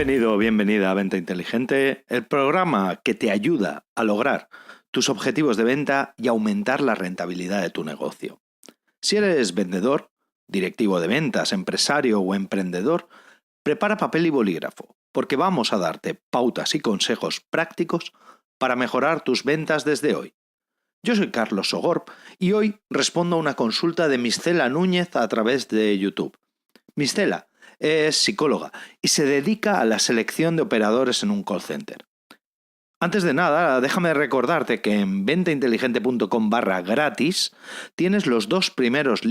Bienvenido o bienvenida a Venta Inteligente, el programa que te ayuda a lograr tus objetivos de venta y aumentar la rentabilidad de tu negocio. Si eres vendedor, directivo de ventas, empresario o emprendedor, prepara papel y bolígrafo, porque vamos a darte pautas y consejos prácticos para mejorar tus ventas desde hoy. Yo soy Carlos Sogorb y hoy respondo a una consulta de Miscela Núñez a través de YouTube. Miscela es psicóloga y se dedica a la selección de operadores en un call center. Antes de nada, déjame recordarte que en ventainteligente.com/gratis tienes los dos primeros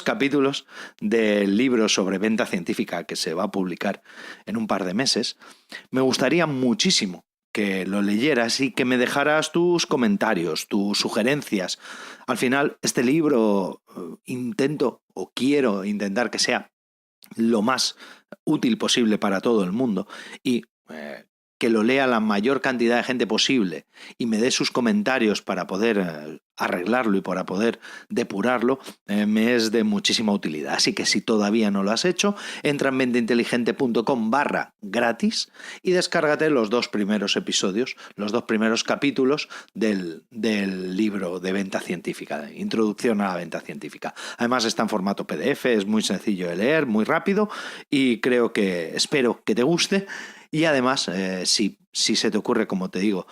capítulos del libro sobre venta científica que se va a publicar en un par de meses. Me gustaría muchísimo que lo leyeras y que me dejaras tus comentarios, tus sugerencias. Al final, este libro quiero intentar que sea lo más útil posible para todo el mundo y que lo lea la mayor cantidad de gente posible y me dé sus comentarios para poder arreglarlo y para poder depurarlo, me es de muchísima utilidad. Así que si todavía no lo has hecho, entra en ventainteligente.com/gratis y descárgate los dos primeros episodios, los dos primeros capítulos del libro de venta científica, de Introducción a la Venta Científica. Además está en formato PDF, es muy sencillo de leer, muy rápido y espero que te guste. Y además, si se te ocurre, como te digo,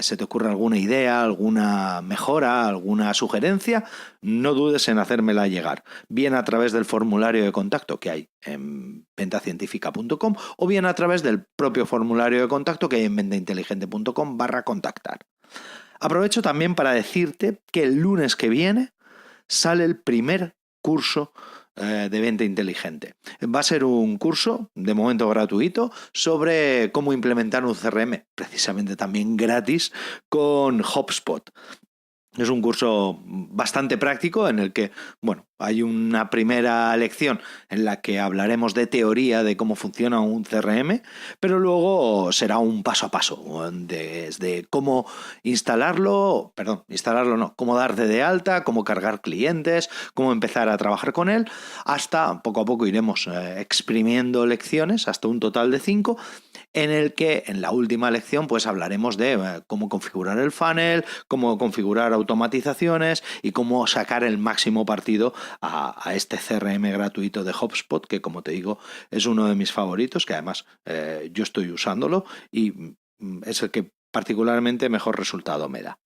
se te ocurre alguna idea, alguna mejora, alguna sugerencia, no dudes en hacérmela llegar, bien a través del formulario de contacto que hay en ventacientífica.com o bien a través del propio formulario de contacto que hay en ventainteligente.com/contactar. Aprovecho también para decirte que el lunes que viene sale el primer curso de venta inteligente. Va a ser un curso, de momento gratuito, sobre cómo implementar un CRM, precisamente también gratis, con HubSpot. Es un curso bastante práctico en el que, hay una primera lección en la que hablaremos de teoría de cómo funciona un CRM, pero luego será un paso a paso, desde cómo cómo darte de alta, cómo cargar clientes, cómo empezar a trabajar con él, hasta poco a poco iremos exprimiendo lecciones, hasta un total de 5, en el que en la última lección pues hablaremos de cómo configurar el funnel, cómo configurar automatizaciones y cómo sacar el máximo partido a este CRM gratuito de HubSpot, que como te digo es uno de mis favoritos, que además yo estoy usándolo y es el que particularmente mejor resultado me da.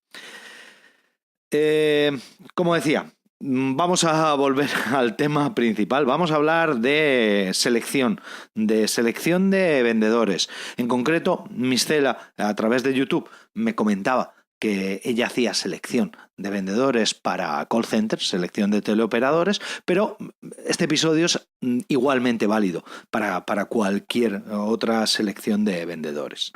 Como decía, vamos a volver al tema principal. Vamos a hablar de selección de vendedores. En concreto, Miscela, a través de YouTube, me comentaba que ella hacía selección de vendedores para call centers, selección de teleoperadores, pero este episodio es igualmente válido para cualquier otra selección de vendedores.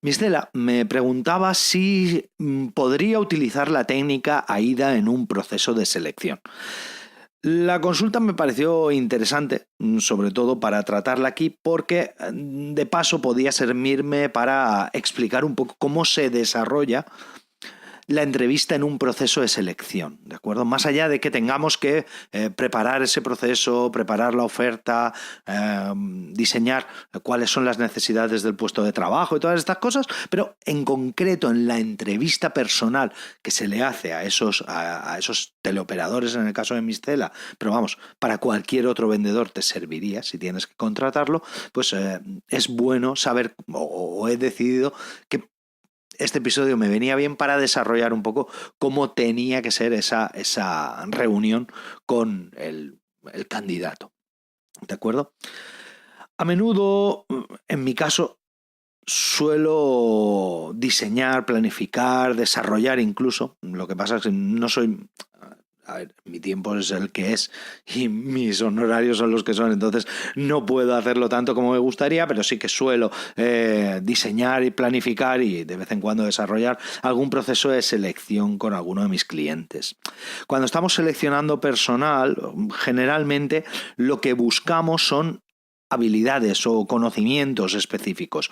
Miscela me preguntaba si podría utilizar la técnica AIDA en un proceso de selección. La consulta me pareció interesante, sobre todo para tratarla aquí, porque de paso podía servirme para explicar un poco cómo se desarrolla la entrevista en un proceso de selección, ¿de acuerdo? Más allá de que tengamos que preparar ese proceso, preparar la oferta, diseñar cuáles son las necesidades del puesto de trabajo y todas estas cosas, pero en concreto en la entrevista personal que se le hace a esos teleoperadores en el caso de Miscela, pero vamos, para cualquier otro vendedor te serviría si tienes que contratarlo, pues es bueno saber, o he decidido que este episodio me venía bien para desarrollar un poco cómo tenía que ser esa reunión con el candidato. ¿De acuerdo? A menudo, en mi caso, suelo diseñar, planificar, desarrollar incluso. Lo que pasa es que no soy... A ver, mi tiempo es el que es y mis honorarios son los que son, entonces no puedo hacerlo tanto como me gustaría, pero sí que suelo diseñar y planificar y de vez en cuando desarrollar algún proceso de selección con alguno de mis clientes. Cuando estamos seleccionando personal, generalmente lo que buscamos son habilidades o conocimientos específicos.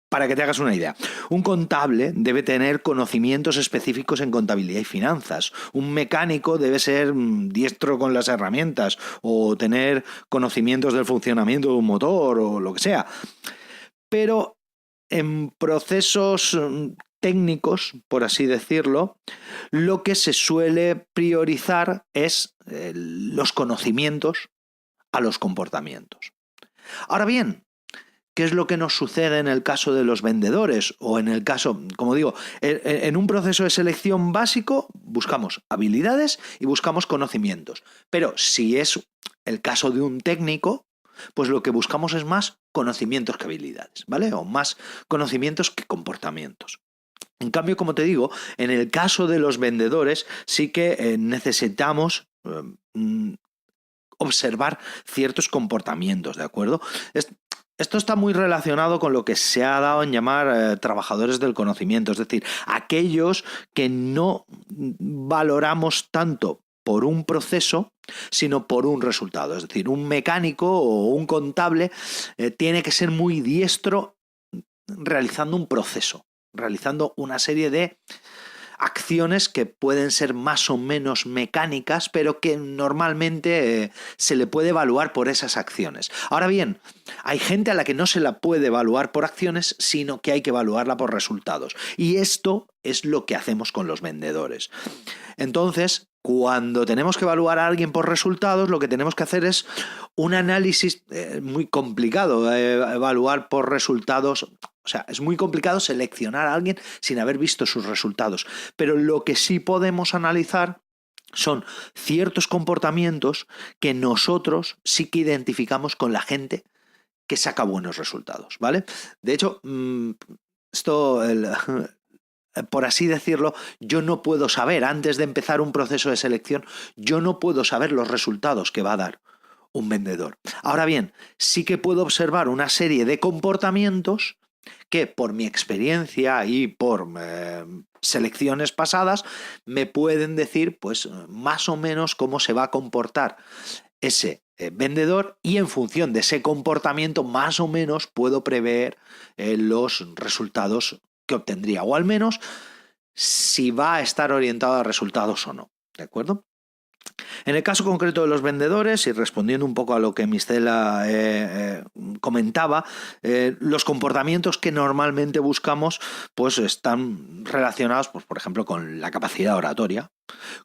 Para que te hagas una idea, un contable debe tener conocimientos específicos en contabilidad y finanzas. Un mecánico debe ser diestro con las herramientas o tener conocimientos del funcionamiento de un motor o lo que sea. Pero en procesos técnicos, por así decirlo, lo que se suele priorizar es los conocimientos a los comportamientos. Ahora bien, ¿qué es lo que nos sucede en el caso de los vendedores? O en el caso, como digo, en un proceso de selección básico buscamos habilidades y buscamos conocimientos. Pero si es el caso de un técnico, pues lo que buscamos es más conocimientos que habilidades, ¿vale? O más conocimientos que comportamientos. En cambio, como te digo, en el caso de los vendedores sí que necesitamos observar ciertos comportamientos, ¿de acuerdo? Esto está muy relacionado con lo que se ha dado en llamar trabajadores del conocimiento, es decir, aquellos que no valoramos tanto por un proceso, sino por un resultado. Es decir, un mecánico o un contable tiene que ser muy diestro realizando un proceso, realizando una serie de acciones que pueden ser más o menos mecánicas, pero que normalmente se le puede evaluar por esas acciones. Ahora bien, hay gente a la que no se la puede evaluar por acciones, sino que hay que evaluarla por resultados. Y esto es lo que hacemos con los vendedores. Entonces, cuando tenemos que evaluar a alguien por resultados, lo que tenemos que hacer es un análisis muy complicado, evaluar por resultados. O sea, es muy complicado seleccionar a alguien sin haber visto sus resultados. Pero lo que sí podemos analizar son ciertos comportamientos que nosotros sí que identificamos con la gente que saca buenos resultados, ¿vale? De hecho, por así decirlo, yo no puedo saber, antes de empezar un proceso de selección, yo no puedo saber los resultados que va a dar un vendedor. Ahora bien, sí que puedo observar una serie de comportamientos que por mi experiencia y por selecciones pasadas me pueden decir pues más o menos cómo se va a comportar ese vendedor, y en función de ese comportamiento más o menos puedo prever los resultados que obtendría, o al menos si va a estar orientado a resultados o no, ¿de acuerdo? En el caso concreto de los vendedores, y respondiendo un poco a lo que Mistela comentaba, los comportamientos que normalmente buscamos pues están relacionados, pues, por ejemplo, con la capacidad oratoria,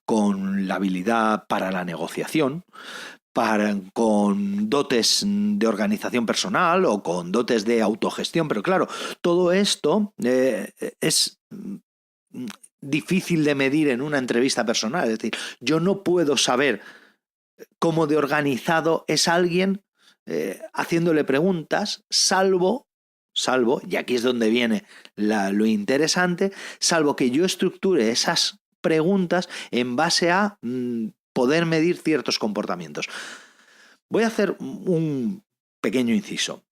con la habilidad para la negociación, con dotes de organización personal o con dotes de autogestión. Pero claro, todo esto es difícil de medir en una entrevista personal. Es decir, yo no puedo saber cómo de organizado es alguien haciéndole preguntas, salvo, y aquí es donde viene lo interesante, salvo que yo estructure esas preguntas en base a poder medir ciertos comportamientos. Voy a hacer un pequeño inciso.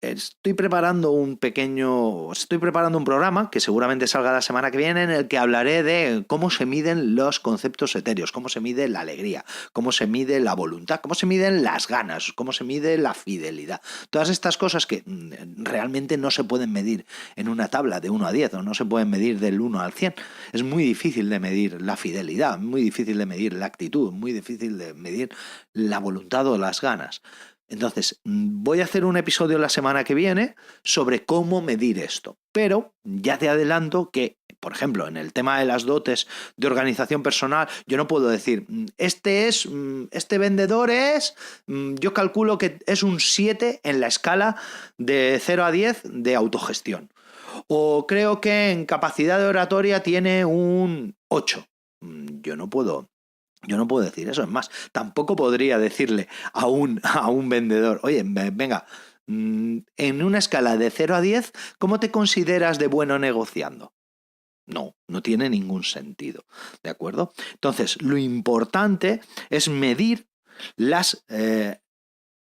Estoy preparando un programa que seguramente salga la semana que viene, en el que hablaré de cómo se miden los conceptos etéreos, cómo se mide la alegría, cómo se mide la voluntad, cómo se miden las ganas, cómo se mide la fidelidad. Todas estas cosas que realmente no se pueden medir en una tabla de 1 a 10 o no se pueden medir del 1 al 100. Es muy difícil de medir la fidelidad, muy difícil de medir la actitud, muy difícil de medir la voluntad o las ganas. Entonces, voy a hacer un episodio la semana que viene sobre cómo medir esto. Pero ya te adelanto que, por ejemplo, en el tema de las dotes de organización personal, yo no puedo decir, este vendedor es, yo calculo que es un 7 en la escala de 0 a 10 de autogestión. O creo que en capacidad de oratoria tiene un 8. Yo no puedo decir eso. Es más, tampoco podría decirle a un vendedor, oye, venga, en una escala de 0 a 10, ¿cómo te consideras de bueno negociando? No tiene ningún sentido, ¿de acuerdo? Entonces, lo importante es medir las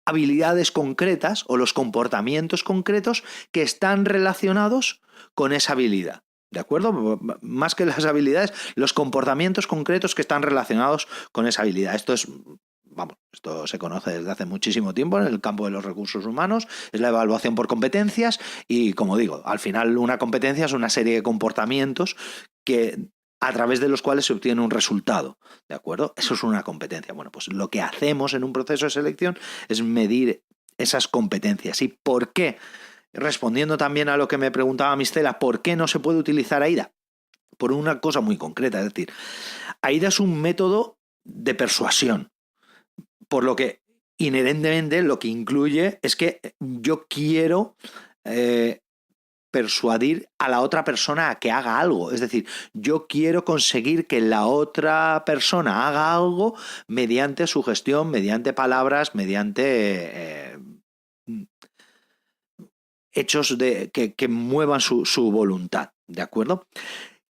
habilidades concretas o los comportamientos concretos que están relacionados con esa habilidad. ¿De acuerdo? Más que las habilidades, los comportamientos concretos que están relacionados con esa habilidad. Esto es vamos, esto se conoce desde hace muchísimo tiempo en el campo de los recursos humanos, es la evaluación por competencias y, como digo, al final una competencia es una serie de comportamientos a través de los cuales se obtiene un resultado, ¿de acuerdo? Eso es una competencia. Bueno, pues lo que hacemos en un proceso de selección es medir esas competencias. ¿Y por qué? Respondiendo también a lo que me preguntaba Mistela, ¿por qué no se puede utilizar AIDA? Por una cosa muy concreta, es decir, AIDA es un método de persuasión, por lo que inherentemente lo que incluye es que yo quiero persuadir a la otra persona a que haga algo. Es decir, yo quiero conseguir que la otra persona haga algo mediante sugestión, mediante palabras, mediante hechos que muevan su voluntad. ¿De acuerdo?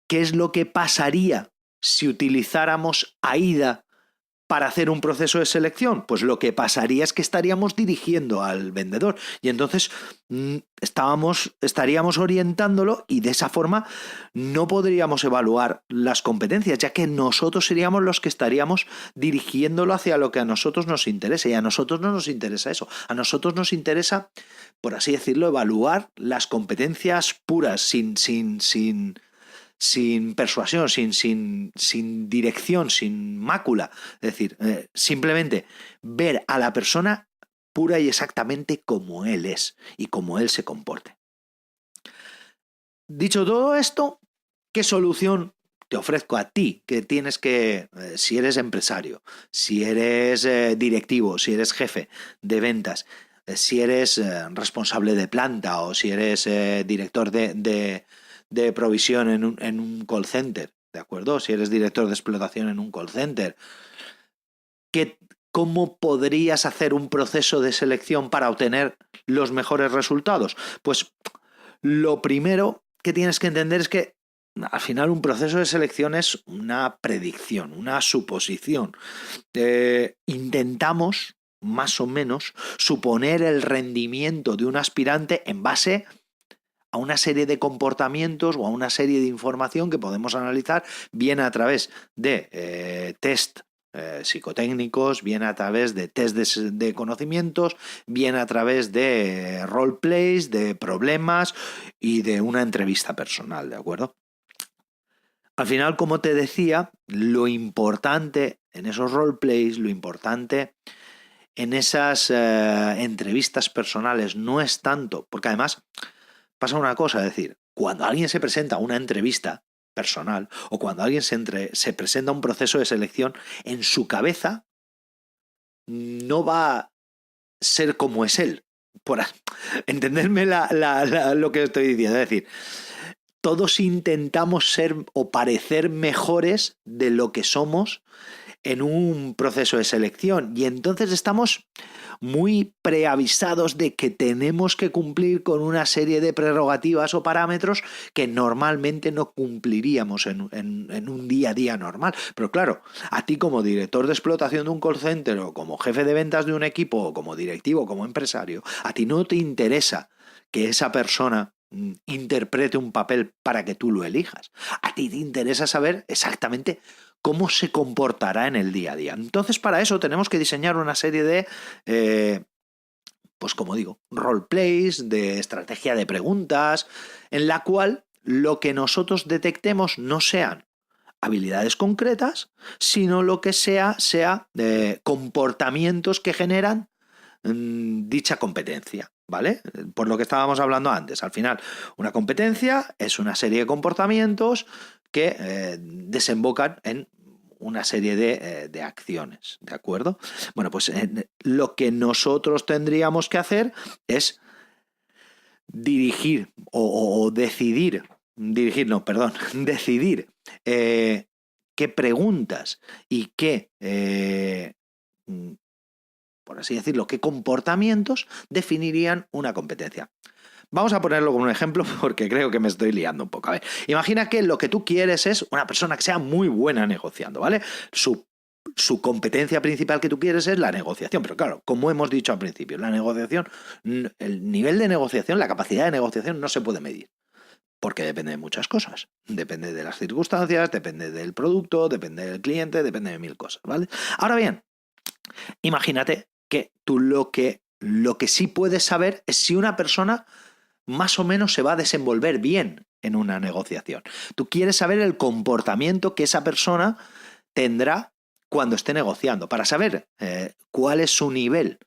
¿Qué es lo que pasaría si utilizáramos AIDA para hacer un proceso de selección? Pues lo que pasaría es que estaríamos dirigiendo al vendedor y entonces estaríamos orientándolo y de esa forma no podríamos evaluar las competencias, ya que nosotros seríamos los que estaríamos dirigiéndolo hacia lo que a nosotros nos interesa y a nosotros no nos interesa eso. A nosotros nos interesa, por así decirlo, evaluar las competencias puras, sin persuasión, sin dirección, sin mácula. Es decir, simplemente ver a la persona pura y exactamente como él es y como él se comporte. Dicho todo esto, ¿qué solución te ofrezco a ti? Que tienes que, si eres empresario, si eres directivo, si eres jefe de ventas, si eres responsable de planta o si eres director de provisión en un call center, ¿de acuerdo? Si eres director de explotación en un call center, ¿cómo podrías hacer un proceso de selección para obtener los mejores resultados? Pues lo primero que tienes que entender es que al final un proceso de selección es una predicción, una suposición. Intentamos más o menos suponer el rendimiento de un aspirante en base a una serie de comportamientos o a una serie de información que podemos analizar bien a través de test psicotécnicos, bien a través de test de conocimientos, bien a través de roleplays, de problemas y de una entrevista personal, ¿de acuerdo? Al final, como te decía, lo importante en esos roleplays, lo importante en esas entrevistas personales no es tanto, porque además pasa una cosa, es decir, cuando alguien se presenta a una entrevista personal o cuando alguien se presenta a un proceso de selección, en su cabeza no va a ser como es él. Por entenderme lo que estoy diciendo. Es decir, todos intentamos ser o parecer mejores de lo que somos en un proceso de selección y entonces estamos muy preavisados de que tenemos que cumplir con una serie de prerrogativas o parámetros que normalmente no cumpliríamos en un día a día normal. Pero claro, a ti como director de explotación de un call center o como jefe de ventas de un equipo o como directivo o como empresario, a ti no te interesa que esa persona interprete un papel para que tú lo elijas. A ti te interesa saber exactamente cómo se comportará en el día a día. Entonces, para eso tenemos que diseñar una serie de, pues como digo, roleplays, de estrategia de preguntas, en la cual lo que nosotros detectemos no sean habilidades concretas, sino lo que sea comportamientos que generan dicha competencia, ¿vale? Por lo que estábamos hablando antes. Al final, una competencia es una serie de comportamientos que desembocan en una serie de acciones, ¿de acuerdo? Bueno, pues lo que nosotros tendríamos que hacer es decidir qué preguntas y qué por así decirlo, qué comportamientos definirían una competencia. Vamos a ponerlo como un ejemplo porque creo que me estoy liando un poco. A ver, imagina que lo que tú quieres es una persona que sea muy buena negociando, ¿vale? Su competencia principal que tú quieres es la negociación, pero claro, como hemos dicho al principio, la negociación, el nivel de negociación, la capacidad de negociación no se puede medir. Porque depende de muchas cosas. Depende de las circunstancias, depende del producto, depende del cliente, depende de mil cosas, ¿vale? Ahora bien, Imagínate que tú lo que sí puedes saber es si una persona más o menos se va a desenvolver bien en una negociación. Tú quieres saber el comportamiento que esa persona tendrá cuando esté negociando, para saber cuál es su nivel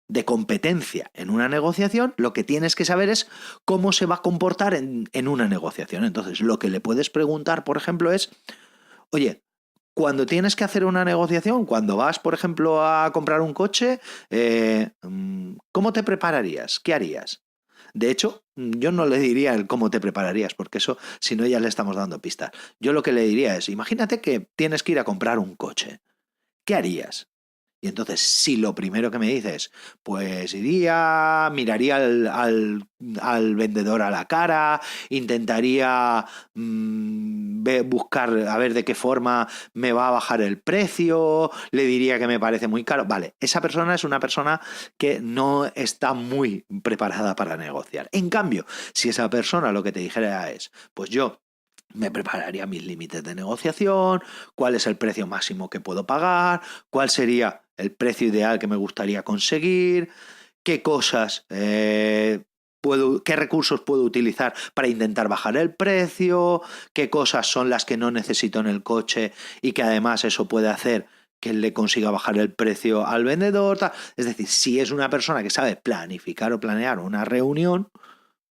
de competencia en una negociación. Lo que tienes que saber es cómo se va a comportar en una negociación. Entonces, lo que le puedes preguntar, por ejemplo, es, oye, cuando tienes que hacer una negociación, cuando vas, por ejemplo, a comprar un coche, ¿cómo te prepararías? ¿Qué harías? De hecho, yo no le diría el cómo te prepararías, porque eso, si no, ya le estamos dando pistas. Yo lo que le diría es, imagínate que tienes que ir a comprar un coche. ¿Qué harías? Y entonces, si lo primero que me dices, pues iría, miraría al vendedor a la cara, intentaría buscar a ver de qué forma me va a bajar el precio, le diría que me parece muy caro. Vale, esa persona es una persona que no está muy preparada para negociar. En cambio, si esa persona lo que te dijera es, pues yo me prepararía mis límites de negociación, cuál es el precio máximo que puedo pagar, cuál sería el precio ideal que me gustaría conseguir, qué cosas qué recursos puedo utilizar para intentar bajar el precio, qué cosas son las que no necesito en el coche y que además eso puede hacer que le consiga bajar el precio al vendedor. Tal. Es decir, si es una persona que sabe planificar o planear una reunión,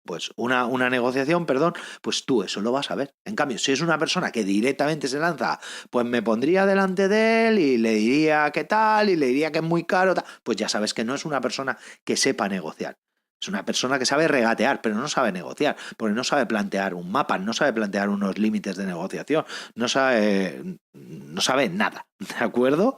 pues una negociación, perdón, pues tú eso lo vas a ver. En cambio, si es una persona que directamente se lanza, pues me pondría delante de él y le diría qué tal, y le diría que es muy caro, tal, pues ya sabes que no es una persona que sepa negociar. Es una persona que sabe regatear, pero no sabe negociar, porque no sabe plantear un mapa, no sabe plantear unos límites de negociación, no sabe nada, ¿de acuerdo?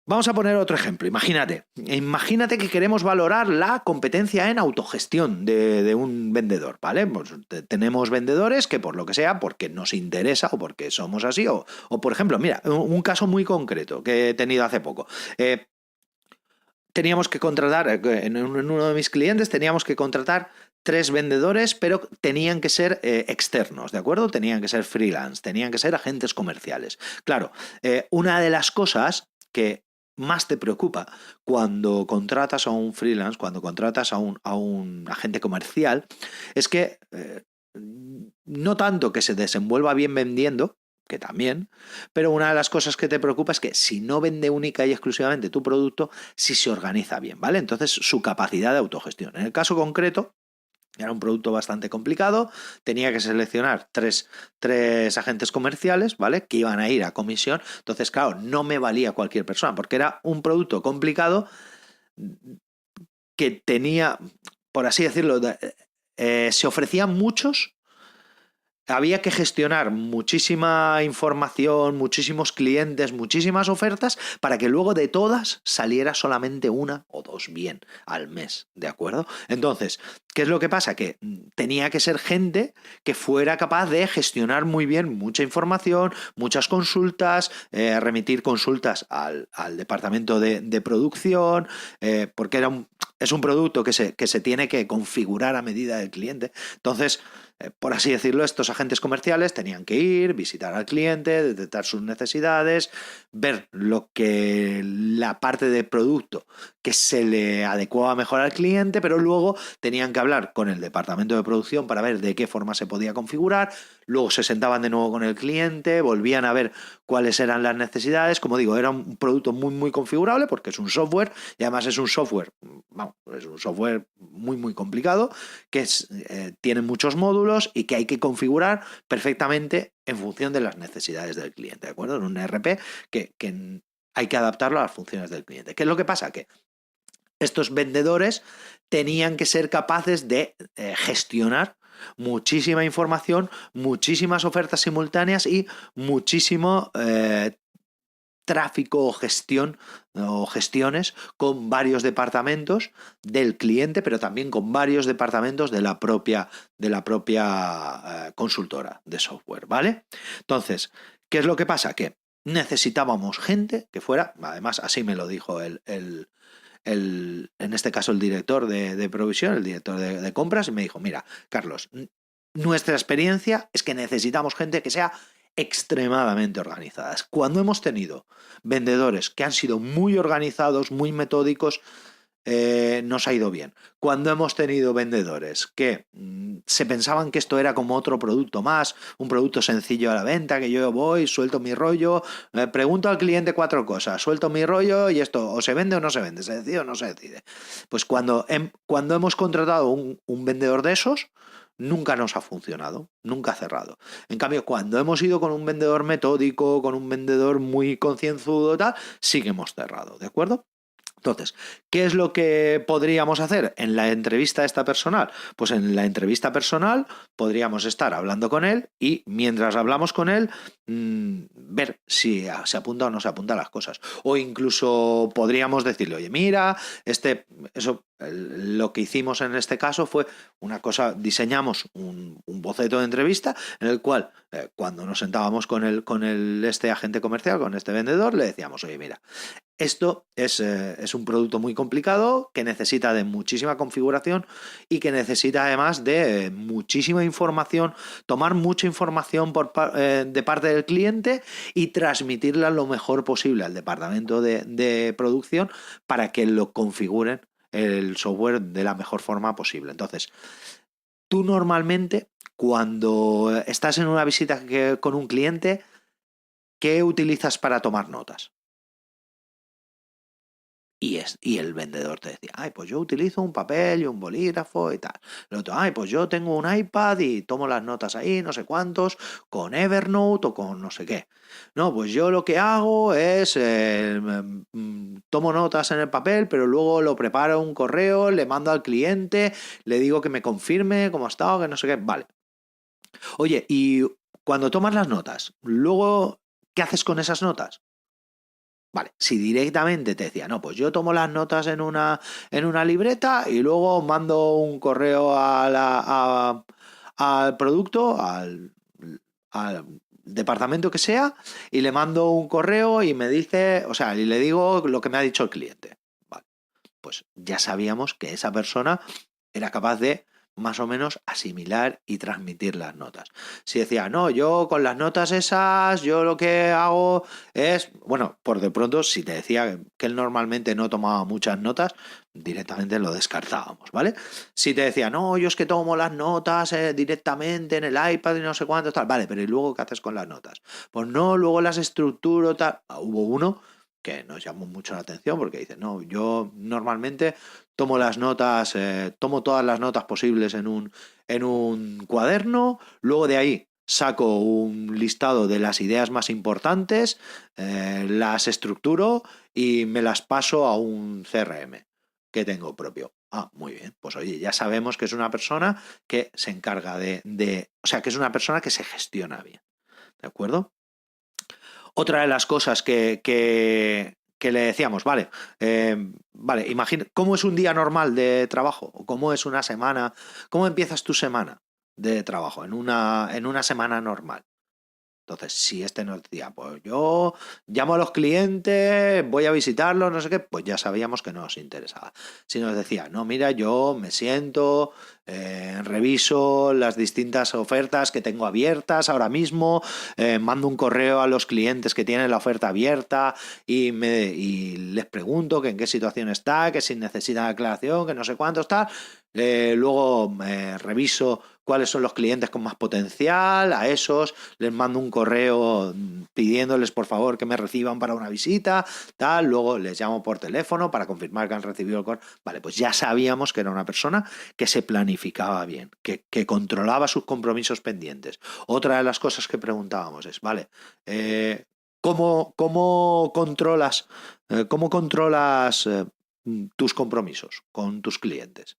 Vamos a poner otro ejemplo. Imagínate que queremos valorar la competencia en autogestión de un vendedor, ¿vale? Pues tenemos vendedores que por lo que sea, porque nos interesa o porque somos así, o por ejemplo, mira, un caso muy concreto que he tenido hace poco. Teníamos que contratar, en uno de mis clientes teníamos que contratar 3 vendedores, pero tenían que ser externos, ¿de acuerdo? Tenían que ser freelance, tenían que ser agentes comerciales. Claro, una de las cosas que más te preocupa cuando contratas a un freelance, cuando contratas a un agente comercial, es que no tanto que se desenvuelva bien vendiendo, que también, pero una de las cosas que te preocupa es que si no vende única y exclusivamente tu producto, si se organiza bien, ¿vale? Entonces, su capacidad de autogestión. En el caso concreto, era un producto bastante complicado, tenía que seleccionar tres agentes comerciales, ¿vale? Que iban a ir a comisión. Entonces, claro, no me valía cualquier persona, porque era un producto complicado que tenía, por así decirlo, se ofrecían muchos. Había que gestionar muchísima información, muchísimos clientes, muchísimas ofertas para que luego de todas saliera solamente una o dos bien al mes, ¿de acuerdo? Entonces, ¿qué es lo que pasa? Que tenía que ser gente que fuera capaz de gestionar muy bien mucha información, muchas consultas, remitir consultas al departamento de producción, porque es un producto que se tiene que configurar a medida del cliente. Entonces, por así decirlo, estos agentes comerciales tenían que ir, visitar al cliente, detectar sus necesidades, ver la parte de producto que se le adecuaba mejor al cliente, pero luego tenían que hablar con el departamento de producción para ver de qué forma se podía configurar, luego se sentaban de nuevo con el cliente, volvían a ver cuáles eran las necesidades. Como digo, era un producto muy, muy configurable porque es un software y además es un software muy, muy complicado que tiene muchos módulos y que hay que configurar perfectamente en función de las necesidades del cliente, ¿de acuerdo? En un ERP que hay que adaptarlo a las funciones del cliente. ¿Qué es lo que pasa? Que estos vendedores tenían que ser capaces de gestionar muchísima información, muchísimas ofertas simultáneas y muchísimo tráfico o gestiones con varios departamentos del cliente, pero también con varios departamentos de la propia consultora de software, ¿vale? Entonces, ¿qué es lo que pasa? Que necesitábamos gente que fuera, además así me lo dijo en este caso el director de provisión, el director de compras, y me dijo, mira, Carlos, nuestra experiencia es que necesitamos gente que sea extremadamente organizadas. Cuando hemos tenido vendedores que han sido muy organizados, muy metódicos, nos ha ido bien. Cuando hemos tenido vendedores que se pensaban que esto era como otro producto más, un producto sencillo a la venta, que yo voy, suelto mi rollo, pregunto al cliente 4 cosas, suelto mi rollo y esto o se vende o no se vende, se decide o no se decide. Pues cuando hemos contratado un vendedor de esos, nunca nos ha funcionado, nunca ha cerrado. En cambio, cuando hemos ido con un vendedor metódico, con un vendedor muy concienzudo, tal, sí que hemos cerrado, ¿de acuerdo? Entonces, ¿qué es lo que podríamos hacer en la entrevista esta personal? Pues en la entrevista personal podríamos estar hablando con él y mientras hablamos con él, ver si se apunta o no se apunta a las cosas. O incluso podríamos decirle, oye, mira, lo que hicimos en este caso fue una cosa, diseñamos un boceto de entrevista en el cual cuando nos sentábamos con este agente comercial, con este vendedor, le decíamos, oye, mira, esto es un producto muy complicado que necesita de muchísima configuración y que necesita además de muchísima información, tomar mucha información de parte del cliente y transmitirla lo mejor posible al departamento de producción para que lo configuren el software de la mejor forma posible. Entonces, tú normalmente cuando estás en una visita con un cliente, ¿qué utilizas para tomar notas? Y el vendedor te decía, ay, pues yo utilizo un papel y un bolígrafo y tal. El otro, ay, pues yo tengo un iPad y tomo las notas ahí, no sé cuántos, con Evernote o con no sé qué. No, pues yo lo que hago es, tomo notas en el papel, pero luego lo preparo un correo, le mando al cliente, le digo que me confirme cómo ha estado, que no sé qué. Vale. Oye, y cuando tomas las notas, luego, ¿qué haces con esas notas? Vale, si directamente te decía, no, pues yo tomo las notas en una libreta y luego mando un correo al producto, al departamento que sea, y le mando un correo y me dice, o sea, y le digo lo que me ha dicho el cliente. Vale, pues ya sabíamos que esa persona era capaz de más o menos asimilar y transmitir las notas. Si decía, no, yo con las notas esas, yo lo que hago es, bueno, por de pronto, si te decía que él normalmente no tomaba muchas notas, directamente lo descartábamos, ¿vale? Si te decía, no, yo es que tomo las notas directamente en el iPad y no sé cuánto, tal, vale, pero ¿y luego qué haces con las notas? Pues no, luego las estructuro, tal. Hubo uno que nos llamó mucho la atención porque dice, no, yo normalmente tomo las notas, tomo todas las notas posibles en un cuaderno, luego de ahí saco un listado de las ideas más importantes, las estructuro y me las paso a un CRM que tengo propio. Ah, muy bien, pues oye, ya sabemos que es una persona que se encarga o sea, que es una persona que se gestiona bien, ¿de acuerdo? Otra de las cosas que le decíamos, vale, imagina, ¿cómo es un día normal de trabajo? ¿O cómo es una semana? ¿Cómo empiezas tu semana de trabajo en una semana normal? Entonces, si este nos decía, pues yo llamo a los clientes, voy a visitarlos, no sé qué, pues ya sabíamos que no nos interesaba. Si nos decía, no, mira, yo me siento, reviso las distintas ofertas que tengo abiertas ahora mismo, mando un correo a los clientes que tienen la oferta abierta y les pregunto que en qué situación está, que si necesitan aclaración, que no sé cuánto está. Luego reviso cuáles son los clientes con más potencial, a esos les mando un correo pidiéndoles por favor que me reciban para una visita, tal, luego les llamo por teléfono para confirmar que han recibido el correo. Vale, pues ya sabíamos que era una persona que se planificaba bien, que controlaba sus compromisos pendientes. Otra de las cosas que preguntábamos es, vale, ¿cómo controlas tus compromisos con tus clientes?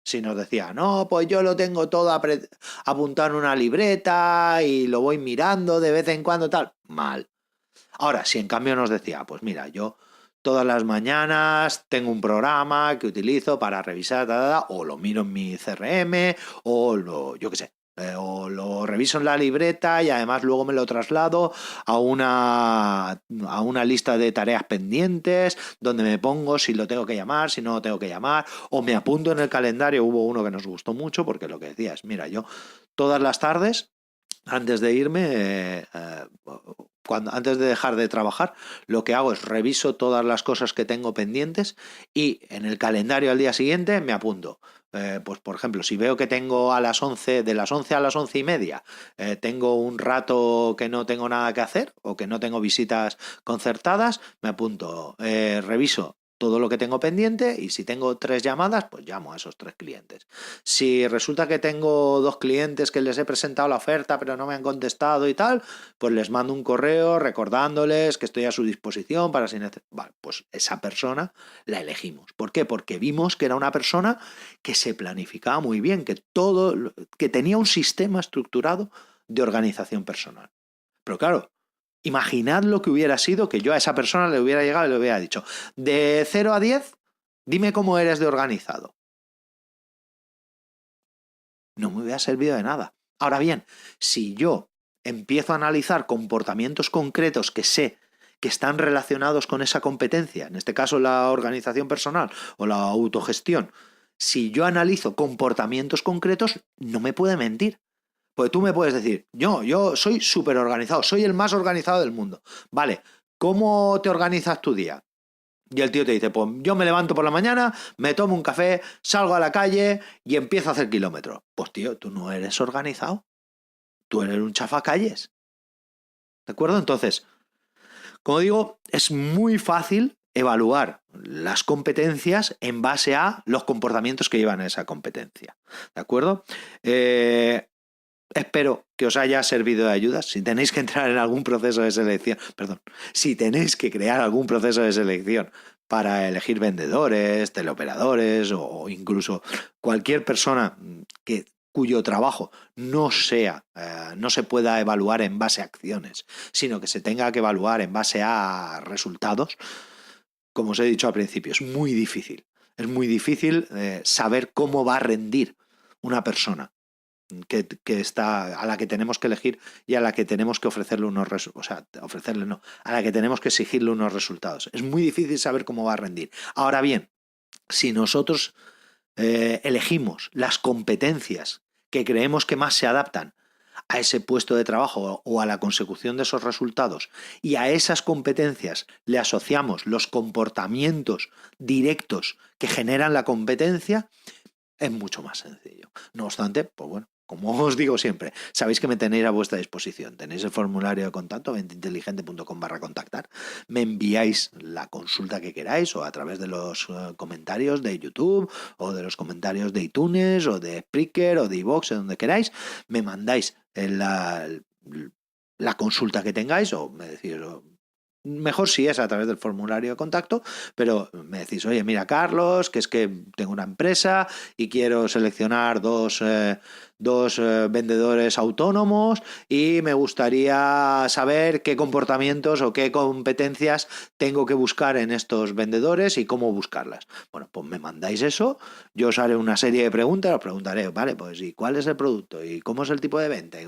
Si nos decía, no, pues yo lo tengo todo apuntado en una libreta y lo voy mirando de vez en cuando, tal, mal. Ahora, si en cambio nos decía, pues mira, yo todas las mañanas tengo un programa que utilizo para revisar, o lo miro en mi CRM, yo qué sé, o lo reviso en la libreta y además luego me lo traslado a una lista de tareas pendientes donde me pongo si lo tengo que llamar, si no lo tengo que llamar, o me apunto en el calendario. Hubo uno que nos gustó mucho porque lo que decía es, mira, yo todas las tardes antes de irme, antes de dejar de trabajar, lo que hago es reviso todas las cosas que tengo pendientes y en el calendario al día siguiente me apunto. Pues por ejemplo, si veo que tengo a las 11, de las 11 a las 11:30, tengo un rato que no tengo nada que hacer o que no tengo visitas concertadas, me apunto, reviso todo lo que tengo pendiente y si tengo 3 llamadas, pues llamo a esos 3 clientes. Si resulta que tengo 2 clientes que les he presentado la oferta pero no me han contestado y tal, pues les mando un correo recordándoles que estoy a su disposición para si necesitan. Vale, pues esa persona la elegimos. ¿Por qué? Porque vimos que era una persona que se planificaba muy bien, que tenía un sistema estructurado de organización personal. Pero claro, imaginad lo que hubiera sido que yo a esa persona le hubiera llegado y le hubiera dicho, de 0 a 10, dime cómo eres de organizado. No me hubiera servido de nada. Ahora bien, si yo empiezo a analizar comportamientos concretos que sé que están relacionados con esa competencia, en este caso la organización personal o la autogestión, si yo analizo comportamientos concretos, no me puede mentir. Pues tú me puedes decir, yo soy súper organizado, soy el más organizado del mundo. Vale, ¿cómo te organizas tu día? Y el tío te dice, pues yo me levanto por la mañana, me tomo un café, salgo a la calle y empiezo a hacer kilómetros. Pues tío, tú no eres organizado, tú eres un chafacalles. ¿De acuerdo? Entonces, como digo, es muy fácil evaluar las competencias en base a los comportamientos que llevan a esa competencia. ¿De acuerdo? Espero que os haya servido de ayuda. Si tenéis que entrar en algún proceso de selección, si tenéis que crear algún proceso de selección para elegir vendedores, teleoperadores o incluso cualquier persona cuyo trabajo no se pueda evaluar en base a acciones, sino que se tenga que evaluar en base a resultados, como os he dicho al principio, es muy difícil. Es muy difícil saber cómo va a rendir una persona que está, a la que tenemos que elegir y a la que tenemos que ofrecerle a la que tenemos que exigirle unos resultados. Es muy difícil saber cómo va a rendir. Ahora bien, si nosotros elegimos las competencias que creemos que más se adaptan a ese puesto de trabajo o a la consecución de esos resultados y a esas competencias le asociamos los comportamientos directos que generan la competencia, es mucho más sencillo. No obstante, pues bueno, como os digo siempre, sabéis que me tenéis a vuestra disposición. Tenéis el formulario de contacto, venteinteligente.com/contactar. Me enviáis la consulta que queráis o a través de los comentarios de YouTube o de los comentarios de iTunes o de Spreaker o de iVoox, donde queráis. Me mandáis la consulta que tengáis o me decís... Mejor si es a través del formulario de contacto, pero me decís, oye, mira, Carlos, que es que tengo una empresa y quiero seleccionar dos vendedores autónomos y me gustaría saber qué comportamientos o qué competencias tengo que buscar en estos vendedores y cómo buscarlas. Bueno, pues me mandáis eso, yo os haré una serie de preguntas, os preguntaré, vale, pues ¿y cuál es el producto? ¿Y cómo es el tipo de venta?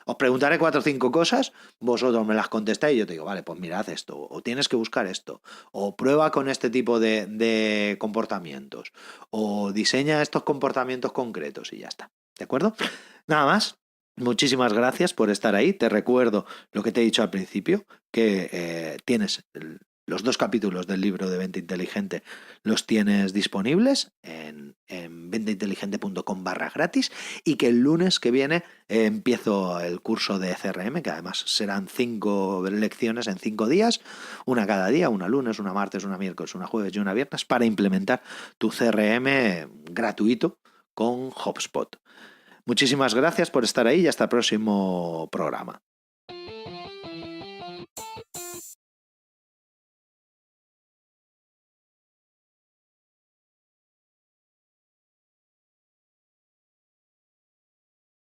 Os preguntaré 4 o 5 cosas, vosotros me las contestáis y yo te digo, vale, pues mirad esto, o tienes que buscar esto, o prueba con este tipo de comportamientos, o diseña estos comportamientos concretos y ya está. ¿De acuerdo? Nada más. Muchísimas gracias por estar ahí. Te recuerdo lo que te he dicho al principio, que tienes los 2 capítulos del libro de Venta Inteligente, los tienes disponibles en ventainteligente.com/gratis y que el lunes que viene empiezo el curso de CRM, que además serán 5 lecciones en 5 días, una cada día, una lunes, una martes, una miércoles, una jueves y una viernes, para implementar tu CRM gratuito con HubSpot. Muchísimas gracias por estar ahí y hasta el próximo programa.